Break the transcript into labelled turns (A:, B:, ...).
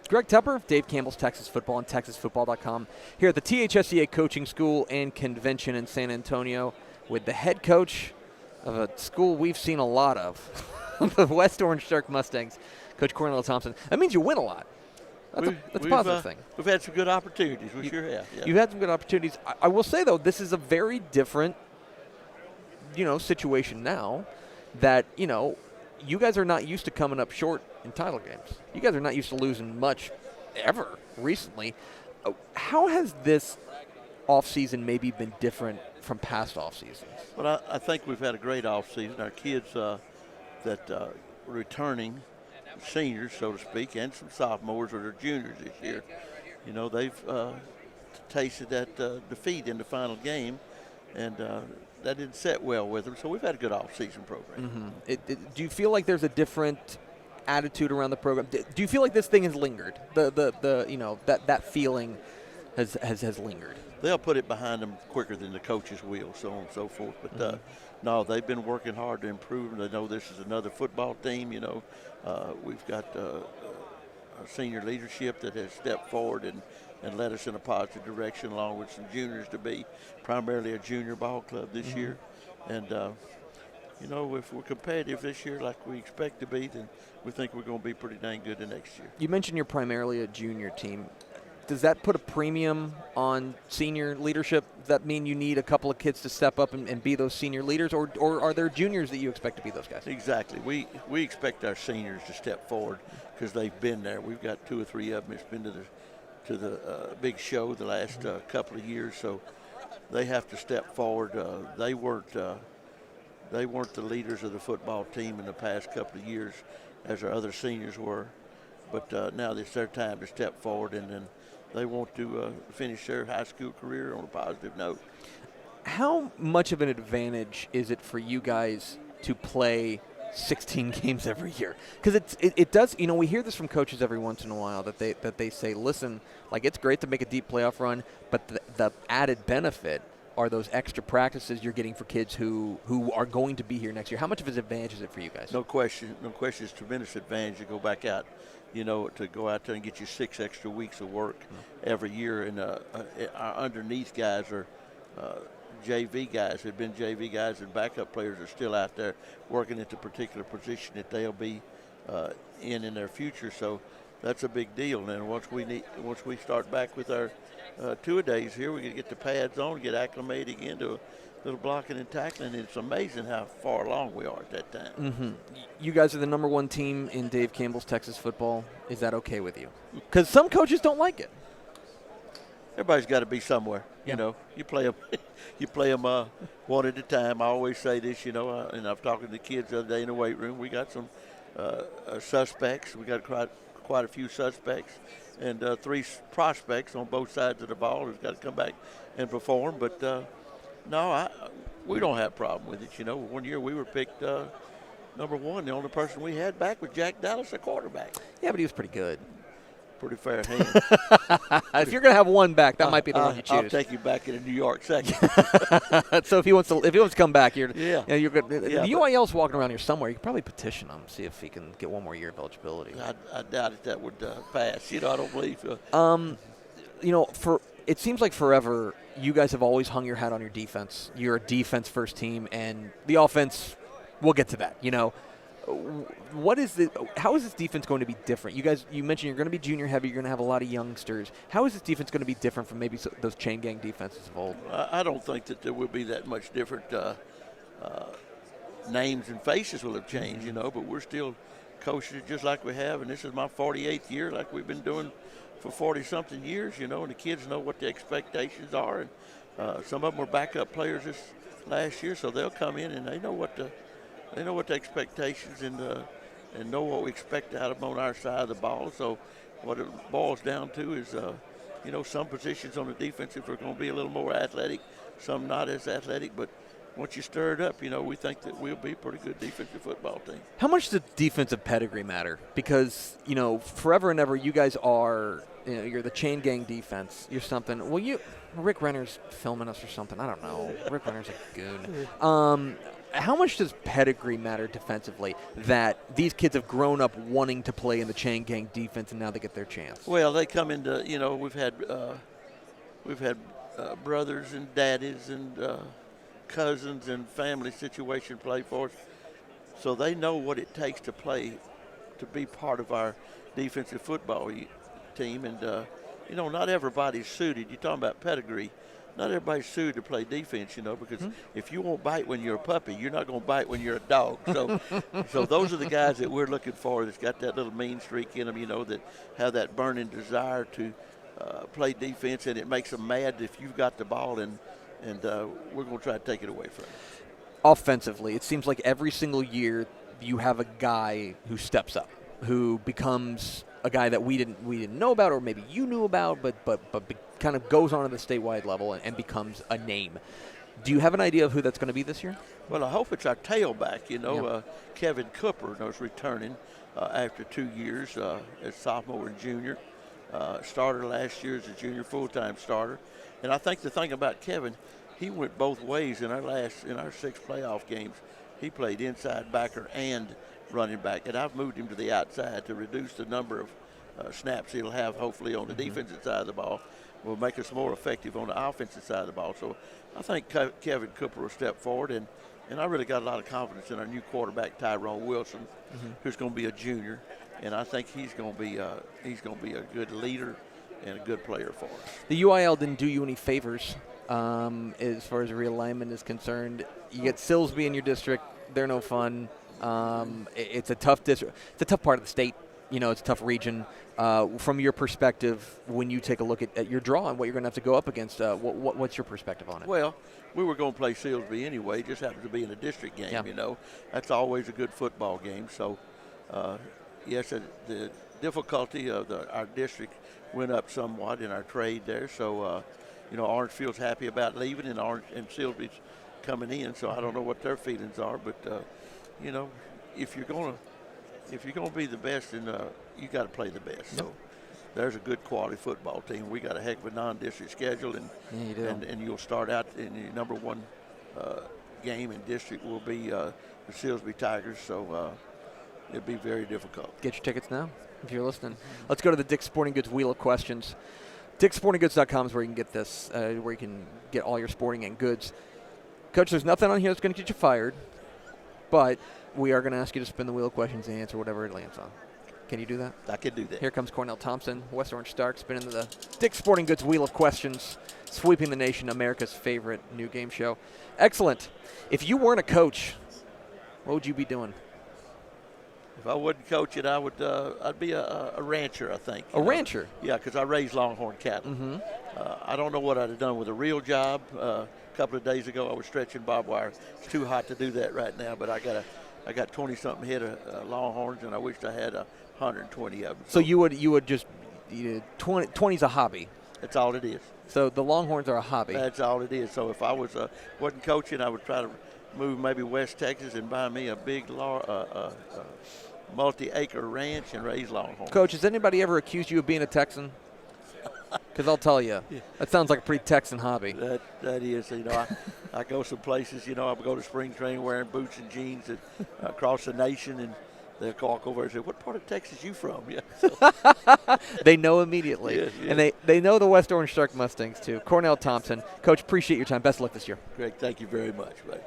A: Greg Tepper, Dave Campbell's Texas Football and TexasFootball.com here at the THSCA Coaching School and Convention in San Antonio with the head coach of a school we've seen a lot of, the West Orange Shark Mustangs, Coach Cornel Thompson. That means you win a lot. That's a positive thing.
B: We've had some good opportunities. We sure have. Yeah.
A: You've had some good opportunities. I will say, though, this is a very different, situation now that, you guys are not used to coming up short in title games. You guys are not used to losing much ever recently. How has this offseason maybe been different from past offseasons?
B: Well, I think we've had a great offseason. Our kids that are returning, seniors, so to speak, and some sophomores or juniors this year, they've tasted that defeat in the final game, and that didn't set well with them. So we've had a good off-season program.
A: Mm-hmm. Do you feel like there's a different attitude around the program? Do you feel like this thing has lingered? That feeling has lingered.
B: They'll put it behind them quicker than the coaches will, so on and so forth. But no, they've been working hard to improve. They know this is another football team. We've got a senior leadership that has stepped forward and led us in a positive direction, along with some juniors to be primarily a junior ball club this year. And, if we're competitive this year like we expect to be, then we think we're going to be pretty dang good the next year.
A: You mentioned you're primarily a junior team. Does that put a premium on senior leadership? Does that mean you need a couple of kids to step up and be those senior leaders, or are there juniors that you expect to be those guys?
B: Exactly. We expect our seniors to step forward because they've been there. We've got 2 or 3 of them that's been to the big show the last couple of years, so they have to step forward. They weren't the leaders of the football team in the past couple of years as our other seniors were, but now it's their time to step forward, and then they want to finish their high school career on a positive note.
A: How much of an advantage is it for you guys to play 16 games every year? Because it does, we hear this from coaches every once in a while that they say, listen, like, it's great to make a deep playoff run, but the added benefit are those extra practices you're getting for kids who are going to be here next year. How much of an advantage is it for you guys?
B: No question. It's a tremendous advantage to go back out, to go out there and get you 6 extra weeks of work every year. And our underneath guys are JV guys. Have been JV guys, and backup players are still out there working at the particular position that they'll be in their future. So that's a big deal. And once we start back with our 2-a-days here, we can get the pads on, get acclimated again to a little blocking and tackling. It's amazing how far along we are at that time.
A: Mm-hmm. You guys are the number 1 team in Dave Campbell's Texas football. Is that okay with you? Because some coaches don't like it.
B: Everybody's got to be somewhere.
A: Yeah.
B: You play them one at a time. I always say this, and I've talked to the kids the other day in the weight room. We got some suspects. We got quite a few suspects, and 3 prospects on both sides of the ball who's got to come back and perform. But no, we don't have a problem with it. One year we were picked number 1. The only person we had back was Jack Dallas, a quarterback.
A: Yeah, but he was pretty good.
B: Pretty fair hand.
A: If you're going to have one back, that might be the one you choose.
B: I'll take you back into New York second.
A: So if he wants to come back, you're good.
B: Yeah,
A: the UIL's walking around here somewhere. You could probably petition him, see if he can get one more year of eligibility.
B: I doubt if that would pass. I don't believe.
A: It seems like forever you guys have always hung your hat on your defense. You're a defense first team, and the offense. We'll get to that. How is this defense going to be different? You mentioned you're going to be junior heavy. You're going to have a lot of youngsters. How is this defense going to be different from maybe those chain gang defenses of old?
B: I don't think that there will be that much different. Names and faces will have changed, but we're still coaching just like we have. And this is my 48th year, like we've been doing for 40-something years, and the kids know what the expectations are. And some of them were backup players this last year, so they'll come in and they know what the expectations and know what we expect out of them on our side of the ball. So what it boils down to is, some positions on the defensive are going to be a little more athletic, some not as athletic, but once you stir it up, we think that we'll be a pretty good defensive football team.
A: How much does defensive pedigree matter? Because, forever and ever, you guys are, you're the chain gang defense. You're something. Well, Rick Renner's filming us or something. I don't know. Rick Renner's a goon. How much does pedigree matter defensively that these kids have grown up wanting to play in the chain gang defense and now they get their chance?
B: Well, they come into, we've had brothers and daddies and cousins and family situation play for us. So they know what it takes to play, to be part of our defensive football team. And, not everybody's suited. You're talking about pedigree. Not everybody's suited to play defense, because if you won't bite when you're a puppy, you're not going to bite when you're a dog. So so those are the guys that we're looking for that's got that little mean streak in them, that have that burning desire to play defense, and it makes them mad if you've got the ball, and we're going to try to take it away from them.
A: Offensively, it seems like every single year you have a guy who steps up, who becomes a guy that we didn't know about, or maybe you knew about, but kind of goes on to the statewide level and becomes a name. Do you have an idea of who that's going to be this year?
B: Well, I hope it's our tailback. Kevin Cooper is returning after 2 years as sophomore and junior. Started last year as a junior full-time starter. And I think the thing about Kevin, he went both ways in our 6 playoff games. He played inside backer and running back, and I've moved him to the outside to reduce the number of snaps he'll have hopefully on the defensive side of the ball. Will make us more effective on the offensive side of the ball. So I think Kevin Cooper will step forward, and I really got a lot of confidence in our new quarterback, Tyrone Wilson, who's going to be a junior, and I think he's going to be a good leader and a good player for us.
A: The UIL didn't do you any favors as far as realignment is concerned. You get Silsbee in your district; they're no fun. It's a tough district. It's a tough part of the state. It's a tough region. From your perspective, when you take a look at your draw and what you're going to have to go up against, what's your perspective on it?
B: Well, we were going to play Silsbee anyway. It just happened to be in a district game,
A: Yeah.
B: That's always a good football game. So, yes, the difficulty of our district went up somewhat in our trade there. So, Orangeville's happy about leaving, and Silsbee's coming in. So I don't know what their feelings are, but, if you're going to be the best, then you got to play the best. So there's a good quality football team. We got a heck of a non-district schedule, and you'll start out in your number one game in district will be the Silsbee Tigers. So it'll be very difficult.
A: Get your tickets now if you're listening. Let's go to the Dick's Sporting Goods Wheel of Questions. Dick'sSportingGoods.com is where you can get this, where you can get all your sporting and goods. Coach, there's nothing on here that's going to get you fired, but we are going to ask you to spin the wheel of questions and answer whatever it lands on. Can you do that?
B: I can do that.
A: Here comes Cornel Thompson, West Orange Stark, spinning the Dick's Sporting Goods Wheel of Questions, sweeping the nation, America's favorite new game show. Excellent. If you weren't a coach, what would you be doing?
B: If I wasn't coaching, I'd be a rancher, I think.
A: A rancher?
B: Yeah, because I raise longhorn cattle. I don't know what I'd have done with a real job. A couple of days ago, I was stretching barbed wire. It's too hot to do that right now, but I got 20-something head of longhorns, and I wished I had 120 of them.
A: So you would just 20's a hobby.
B: That's all it is.
A: So the longhorns are a hobby.
B: That's all it is. So if I wasn't coaching, I would try to move maybe West Texas and buy me a big multi-acre ranch and raise longhorns.
A: Coach, has anybody ever accused you of being a Texan? Because I'll tell you, that sounds like a pretty Texan hobby.
B: That is, I go some places, I go to spring training wearing boots and jeans and across the nation, and they'll walk over and say, "What part of Texas you from?" Yeah. So.
A: They know immediately.
B: Yeah.
A: And they know the West Orange Shark Mustangs, too. Cornel Thompson. Coach, appreciate your time. Best of luck this year.
B: Greg, thank you very much, buddy.